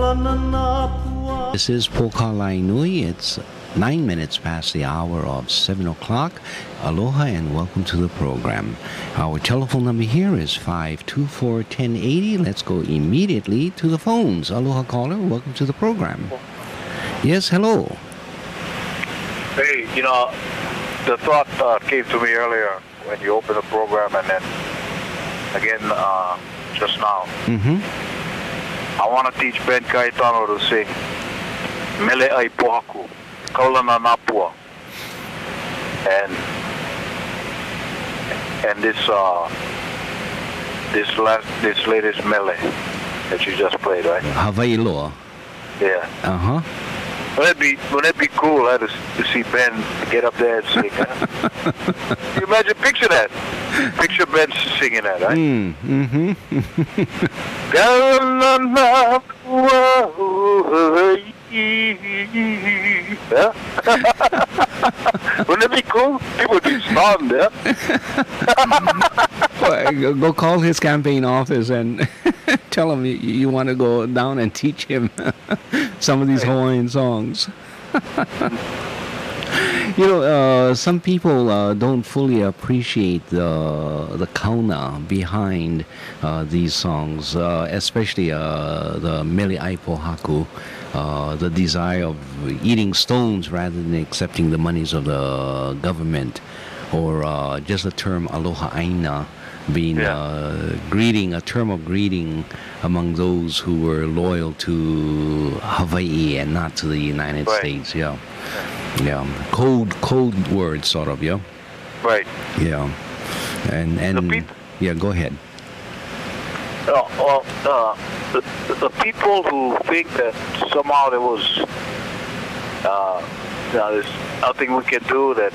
This is Pokalai Nui. It's 9 minutes past the hour of 7 o'clock. Aloha and welcome to the program. Our telephone number here is 524-1080. Let's go immediately to the phones. Aloha caller, welcome to the program. Yes, hello. Hey, the thought came to me earlier when you opened the program and then again just now. I want to teach Ben Kaitano to sing Mele Ai Pohaku, Kaulana Napua. And this latest mele that you just played, right? Hawaii Loa. Yeah. Uh-huh. Wouldn't it be cool to see Ben get up there and sing? Huh? You imagine, picture that. Picture Ben singing that, right? Yeah? Wouldn't it be cool? People would be stunned, yeah? Well, go call his campaign office and tell him you want to go down and teach him some of these Hawaiian songs. Some people don't fully appreciate the kauna behind these songs, especially the Mele Ai Pohaku, the desire of eating stones rather than accepting the monies of the government, or just the term aloha aina being greeting, a term of greeting among those who were loyal to Hawaii and not to the United States. Yeah. Cold words, sort of. Yeah. Right. Yeah. And yeah, go ahead. The people who think that somehow there was there's nothing we can do, that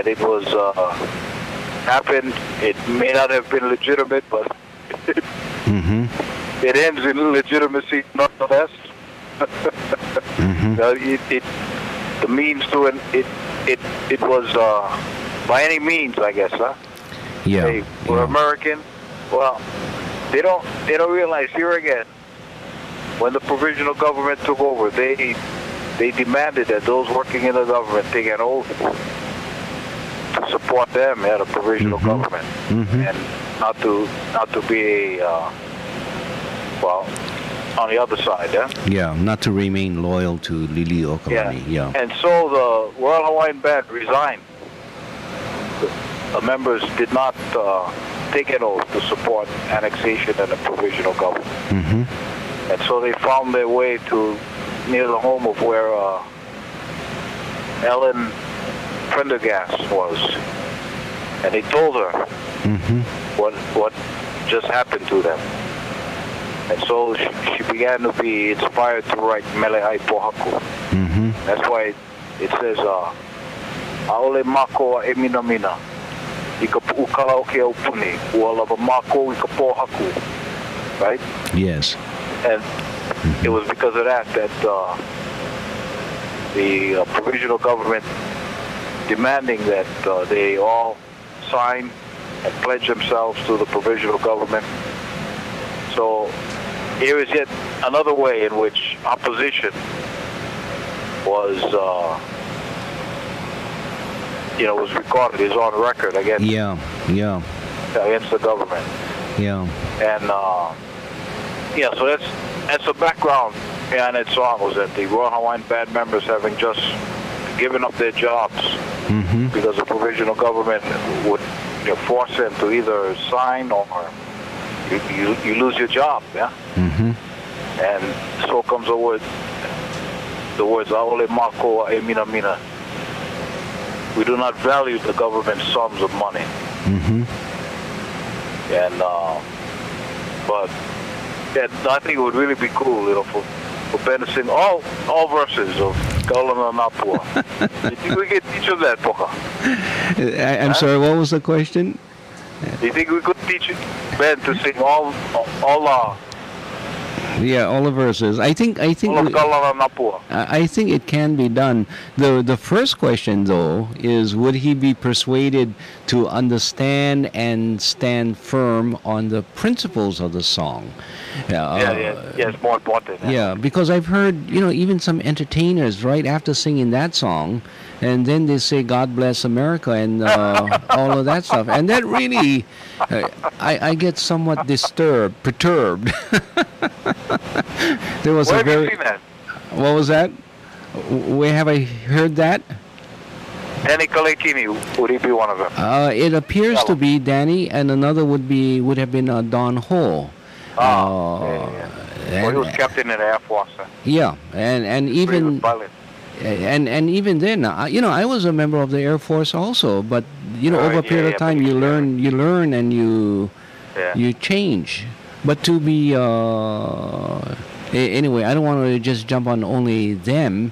it was happened, it may not have been legitimate, but it ends in legitimacy nonetheless. The means to it was by any means, I guess, huh? Yeah. We're American. Well, they don't realize here again, when the provisional government took over, they demanded that those working in the government take an oath to support them at a provisional government, and not to be on the other side, yeah? Yeah, not to remain loyal to Lili Okalani. Yeah. And so the Royal Hawaiian Band resigned. The members did not take an oath to support annexation and a provisional government. And so they found their way to near the home of where Ellen Prendergast was. And they told her what just happened to them. And so she began to be inspired to write Mele Ai Pohaku. That's why it says, Aole mako e mina mina, I ka pu'ukala o ke au puni, ua lava mako I ka pohaku. Right? Yes. And it was because of that the provisional government demanding that they all sign and pledge themselves to the provisional government. So here is yet another way in which opposition was recorded, is on record against against the government. Yeah. And so that's the background behind that song, was that the Royal Hawaiian Band members, having just given up their jobs because the provisional government would force them to either sign or you lose your job, yeah? And so comes the words Aole mako e mina mina. We do not value the government's sums of money. And but I think it would really be cool, for Ben to sing all verses of Kaulana Napua. You think we could teach him that, Poka? I'm sorry, what was the question? Do you think we could teach Ben to sing all Yeah, all the verses. I think I think it can be done. The first question though is, would he be persuaded to understand and stand firm on the principles of the song? Yeah, it's more important. Yeah, because I've heard, even some entertainers right after singing that song, and then they say "God bless America" and all of that stuff, and that really, I get somewhat perturbed. There was Where a have you very. seen that? What was that? Where have I heard that? Danny Colecchini, would he be one of them? It appears to be Danny, and another would have been Don Ho. Yeah. Well, he was captain in the Air Force. Yeah, and even and even then, I was a member of the Air Force also, but over a period of time, you learn, and you change. But to be anyway, I don't want to just jump on only them,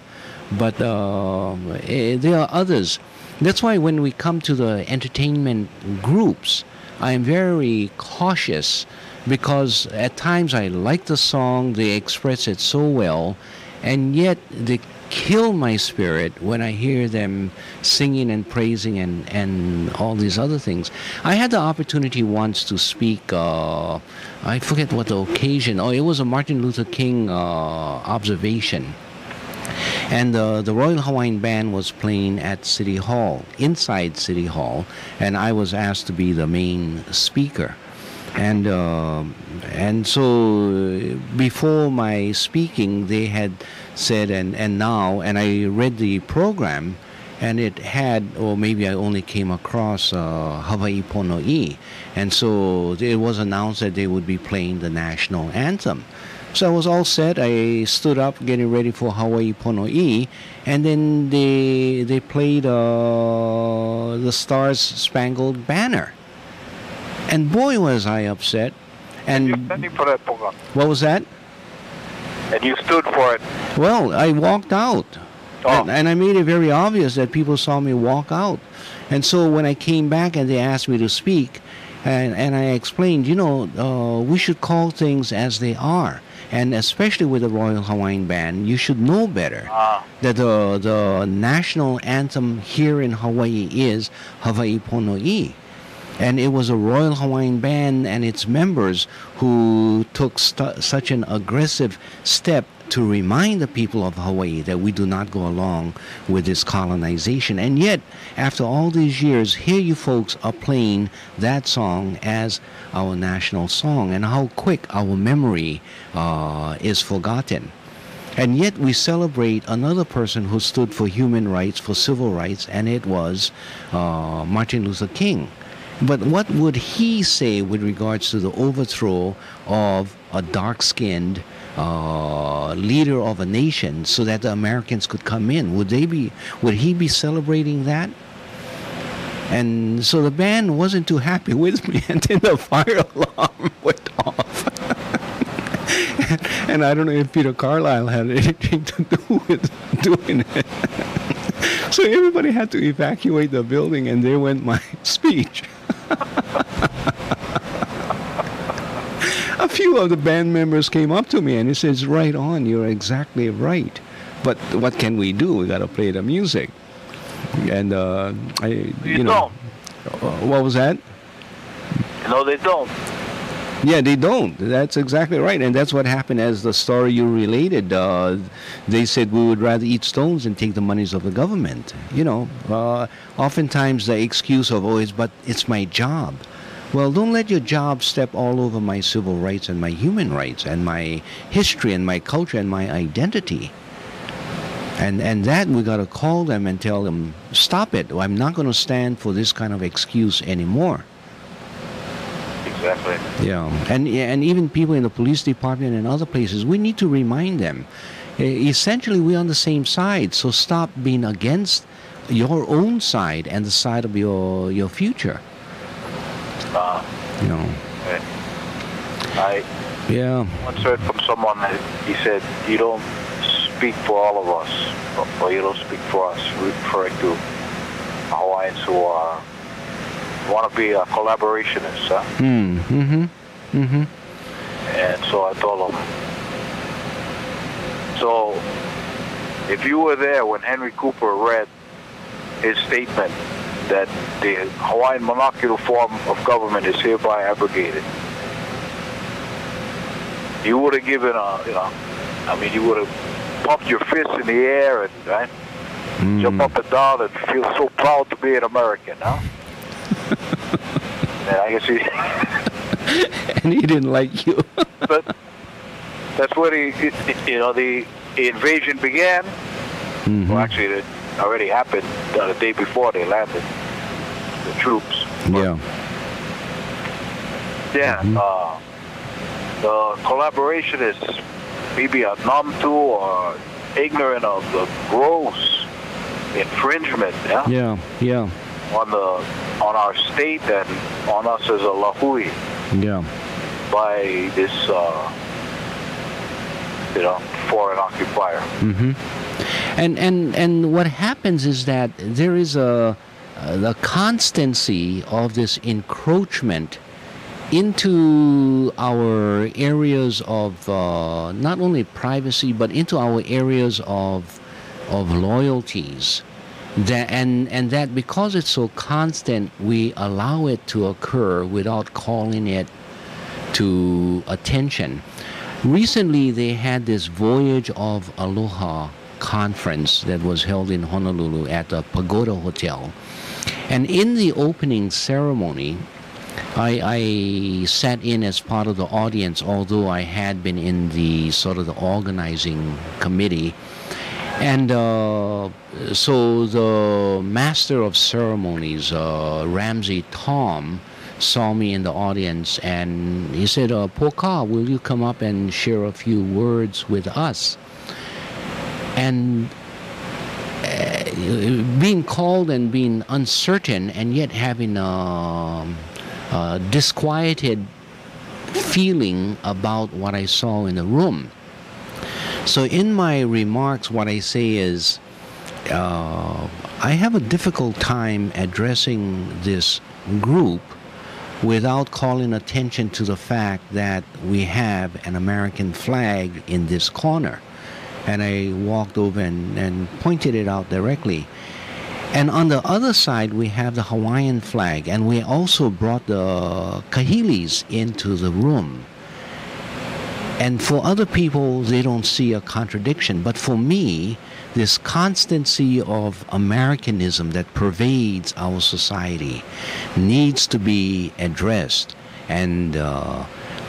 but there are others. That's why when we come to the entertainment groups, I am very cautious, because at times I like the song, they express it so well, and yet they kill my spirit when I hear them singing and praising and all these other things. I had the opportunity once to speak, I forget what the occasion, it was a Martin Luther King observation. And the Royal Hawaiian Band was playing at City Hall, inside City Hall, and I was asked to be the main speaker. And so before my speaking, they had said, and I read the program, and it had, or maybe I only came across Hawaii Pono'i, and so it was announced that they would be playing the national anthem. So I was all set. I stood up, getting ready for Hawaii Pono'i, and then they played the Stars Spangled Banner. And boy, was I upset. And you standing for that program. What was that? And you stood for it. Well, I walked out. And I made it very obvious that people saw me walk out. And so when I came back and they asked me to speak, and I explained, we should call things as they are. And especially with the Royal Hawaiian Band, you should know better that the national anthem here in Hawaii is Hawaii Pono'i. And it was a Royal Hawaiian Band and its members who took such an aggressive step to remind the people of Hawaii that we do not go along with this colonization. And yet, after all these years, here you folks are playing that song as our national song, and how quick our memory is forgotten. And yet we celebrate another person who stood for human rights, for civil rights, and it was Martin Luther King. But what would he say with regards to the overthrow of a dark-skinned leader of a nation so that the Americans could come in? Would he be celebrating that? And so the band wasn't too happy with me, and then the fire alarm went off. And I don't know if Peter Carlisle had anything to do with doing it. So everybody had to evacuate the building, and there went my speech. A few of the band members came up to me and he says, "Right on, you're exactly right. But what can we do? We got to play the music." And what was that? No, they don't. Yeah, they don't. That's exactly right. And that's what happened as the story you related. They said we would rather eat stones than take the monies of the government. Oftentimes the excuse of, but it's my job. Well, don't let your job step all over my civil rights and my human rights and my history and my culture and my identity. And that we got to call them and tell them, stop it. I'm not going to stand for this kind of excuse anymore. Exactly. Yeah, and even people in the police department and other places, we need to remind them. Essentially, we're on the same side, so stop being against your own side and the side of your future. I once heard from someone that he said, "You don't speak for all of us, or you don't speak for us," referring to Hawaiians who want to be collaborationists. And so I told him, So, if you were there when Henry Cooper read his statement that the Hawaiian monarchical form of government is hereby abrogated, you would have given you would have pumped your fist in the air and, right, jump up and down and feel so proud to be an American, huh? And I guess and he didn't like you. But that's where the invasion began. Well, actually, it already happened the day before they landed, the troops. Yeah. Yeah. The collaboration is maybe numb to or ignorant of the gross infringement. Yeah. Yeah. On our state and on us as a lahui. Yeah. By this, foreign occupier. And what happens is that there is the constancy of this encroachment into our areas of not only privacy but into our areas of loyalties. That because it's so constant, we allow it to occur without calling it to attention. Recently, they had this Voyage of Aloha conference that was held in Honolulu at the Pagoda Hotel. And in the opening ceremony, I sat in as part of the audience, although I had been in the sort of the organizing committee. And so the master of ceremonies, Ramsey Tom, saw me in the audience and he said, Poka, will you come up and share a few words with us? And being called and being uncertain and yet having a disquieted feeling about what I saw in the room. So in my remarks, what I say is, I have a difficult time addressing this group without calling attention to the fact that we have an American flag in this corner. And I walked over and pointed it out directly. And on the other side, we have the Hawaiian flag, and we also brought the kahilis into the room. And for other people, they don't see a contradiction. But for me, this constancy of Americanism that pervades our society needs to be addressed. And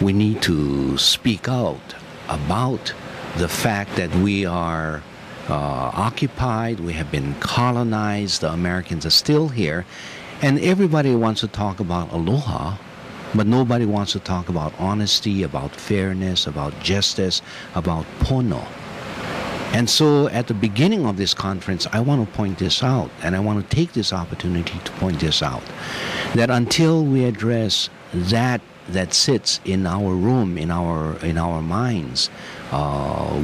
we need to speak out about the fact that we are occupied, we have been colonized, the Americans are still here. And everybody wants to talk about aloha, but nobody wants to talk about honesty, about fairness, about justice, about pono. And so at the beginning of this conference, I want to point this out, and I want to take this opportunity to point this out, that until we address that sits in our room, in our minds,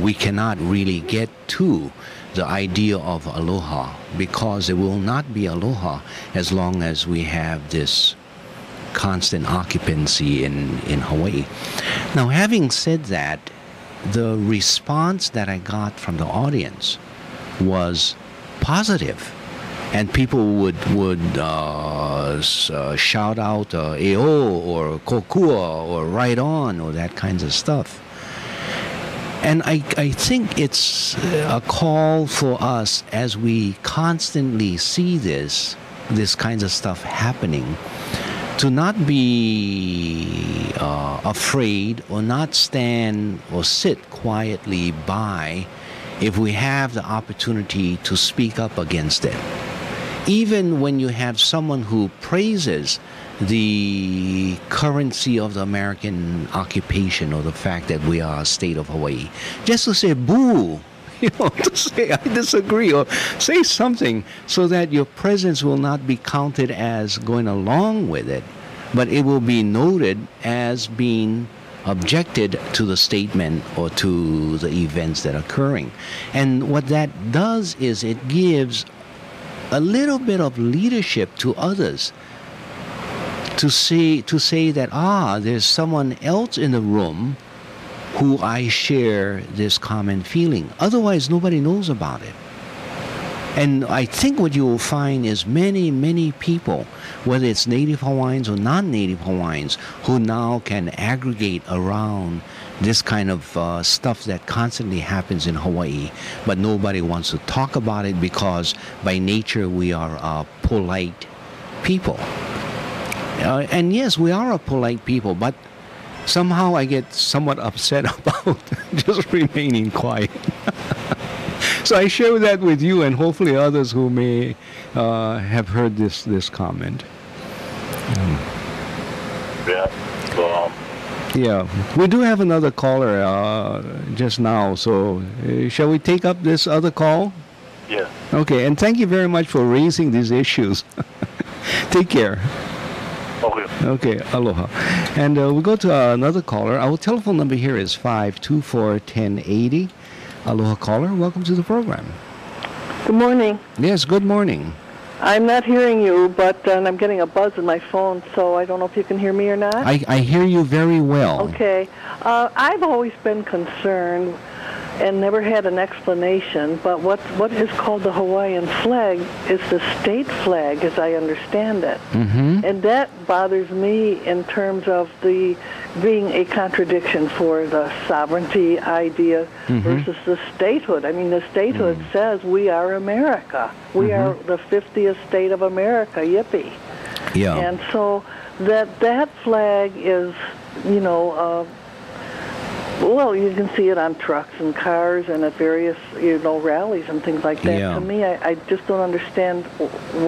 we cannot really get to the idea of aloha, because there will not be aloha as long as we have this constant occupancy in Hawaii. Now, having said that, the response that I got from the audience was positive, and people would shout out "eo" or "kokua" or "right on" or that kinds of stuff. And I think it's a call for us, as we constantly see this kinds of stuff happening, to not be afraid or not stand or sit quietly by if we have the opportunity to speak up against it. Even when you have someone who praises the currency of the American occupation or the fact that we are a state of Hawaii, just to say boo, to say I disagree, or say something so that your presence will not be counted as going along with it, but it will be noted as being objected to the statement or to the events that are occurring. And what that does is it gives a little bit of leadership to others to say that, there's someone else in the room who I share this common feeling. Otherwise, nobody knows about it. And I think what you will find is many, many people, whether it's Native Hawaiians or non-Native Hawaiians, who now can aggregate around this kind of stuff that constantly happens in Hawaii, but nobody wants to talk about it because by nature we are polite people. And yes, we are a polite people, but somehow I get somewhat upset about just remaining quiet. So I share that with you and hopefully others who may have heard this comment. Yeah. Yeah, we do have another caller just now, so shall we take up this other call? Yeah. Okay, and thank you very much for raising these issues. Take care. Okay. Okay, aloha. And we go to another caller. Our telephone number here is 524-1080. Aloha caller, welcome to the program. Good morning. Yes, good morning. I'm not hearing you, but I'm getting a buzz in my phone, so I don't know if you can hear me or not. I hear you very well. Okay. I've always been concerned and never had an explanation, but what is called the Hawaiian flag is the state flag, as I understand it. Mm-hmm. And that bothers me in terms of the being a contradiction for the sovereignty idea versus the statehood. I mean, the statehood says we are America. We are the 50th state of America, yippee. Yeah. And so that flag is, well, you can see it on trucks and cars and at various, rallies and things like that. Yeah. To me, I just don't understand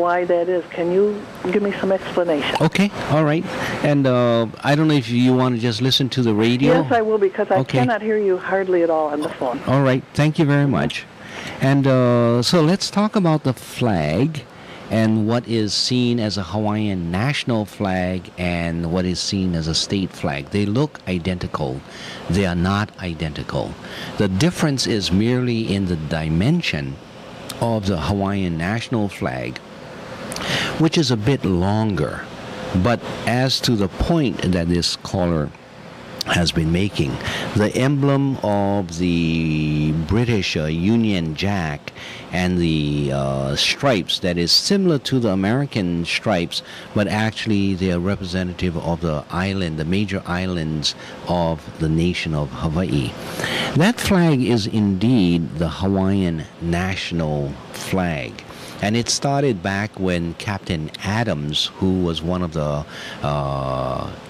why that is. Can you give me some explanation? Okay, all right. And I don't know if you want to just listen to the radio. Yes, I will, because I cannot hear you hardly at all on the phone. All right, thank you very much. And so let's talk about the flag and what is seen as a Hawaiian national flag and what is seen as a state flag. They look identical. They are not identical. The difference is merely in the dimension of the Hawaiian national flag, which is a bit longer. But as to the point that this caller has been making, the emblem of the British Union Jack and the stripes that is similar to the American stripes, but actually they are representative of the island, the major islands of the nation of Hawaii. That flag is indeed the Hawaiian national flag. And it started back when Captain Adams, who was one of the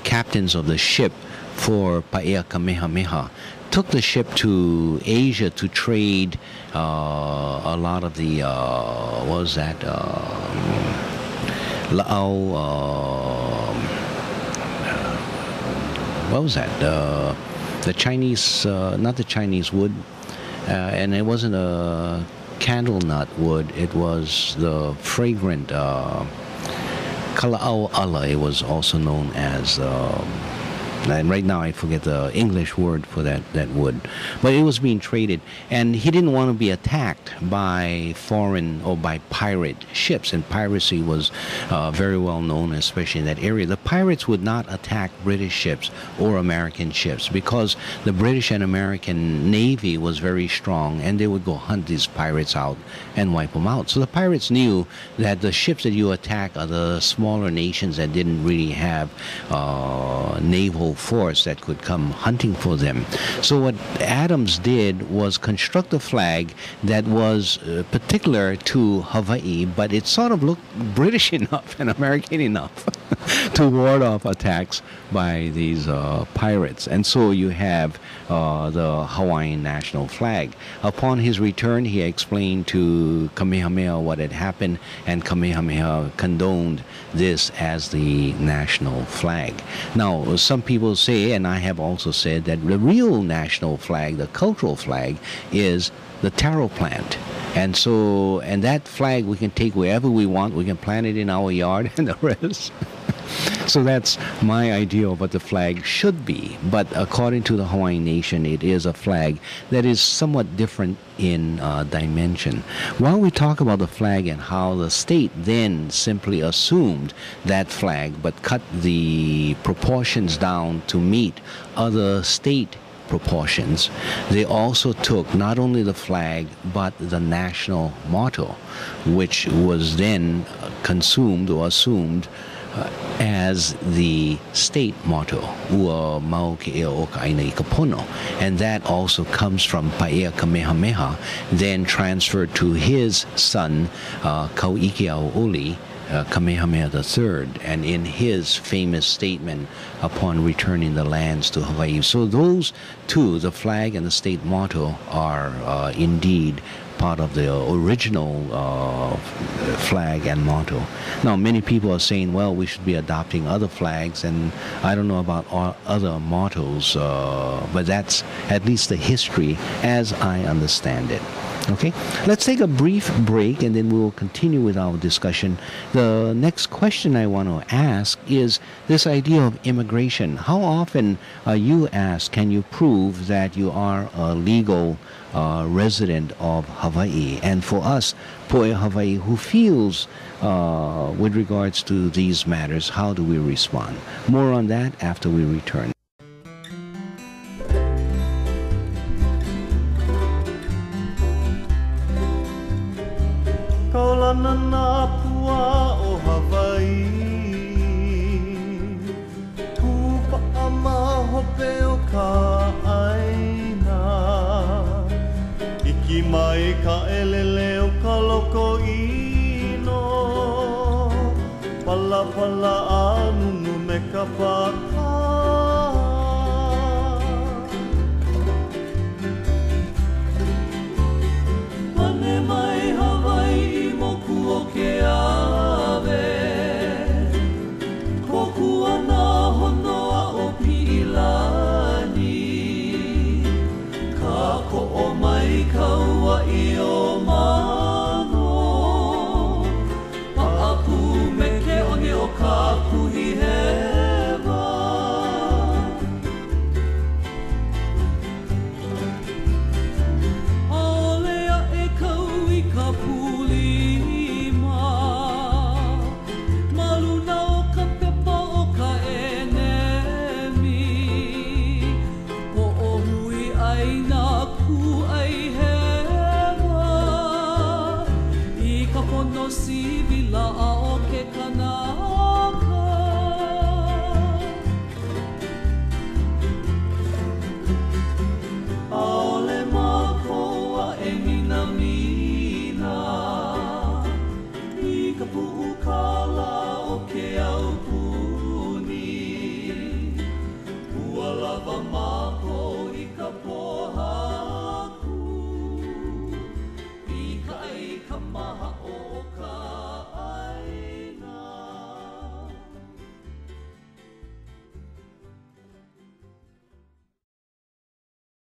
captains of the ship for Paea Kamehameha, took the ship to Asia to trade a lot of the, what was that, what was that, the Chinese, not the Chinese wood, and it wasn't a candle nut wood, it was the fragrant kala'au ala, it was also known as, and right now I forget the English word for that wood, but it was being traded, and he didn't want to be attacked by foreign or by pirate ships, and piracy was very well known, especially in that area. The pirates would not attack British ships or American ships because the British and American Navy was very strong, and they would go hunt these pirates out and wipe them out. So the pirates knew that the ships that you attack are the smaller nations that didn't really have naval force that could come hunting for them. So what Adams did was construct a flag that was particular to Hawaii, but it sort of looked British enough and American enough to ward off attacks by these pirates. And so you have the Hawaiian national flag. Upon his return, he explained to Kamehameha what had happened, and Kamehameha condoned this as the national flag. Now, some people say, and I have also said, that the real national flag, the cultural flag, is the taro plant. And so, and that flag we can take wherever we want. We can plant it in our yard and the rest. So that's my idea of what the flag should be. But according to the Hawaiian nation, it is a flag that is somewhat different in dimension. While we talk about the flag and how the state then simply assumed that flag but cut the proportions down to meet other state proportions. They also took not only the flag but the national motto, which was then consumed or assumed as the state motto, Ua mau ke ea o ka aina I ka pono. And that also comes from Paea Kamehameha, then transferred to his son, Kauikeaouli, Kamehameha III, and in his famous statement upon returning the lands to Hawaii. So those two, the flag and the state motto, are indeed part of the original flag and motto. Now, many people are saying, well, we should be adopting other flags, and I don't know about other mottos, but that's at least the history as I understand it. Okay, let's take a brief break and then we'll continue with our discussion. The next question I want to ask is this idea of immigration. How often are you asked, can you prove that you are a legal resident of Hawaii? And for us, Poe Hawaii, who feels with regards to these matters, how do we respond? More on that after we return. Kaulana na pua o Hawaii, Tupa ama hope o ka aina, Iki mai ka elele o ka loko ino, Pala pala anunu me ka paka. Pane mai Hawaii moku o ke ave, Koku ana honoa o Pi'ilani, Ka ko'o mai kaua I o mano, Pa'apu me ke one o ka kuhi hewa. Aolea e kau I ka pulima, Maluna o ka pepa o ka enemi, Ho'ohui ai nā ku ai hewa, I ka pono sivila a o ke kanaka. Aole makoa e mina mina, I ka pu'ukala o ke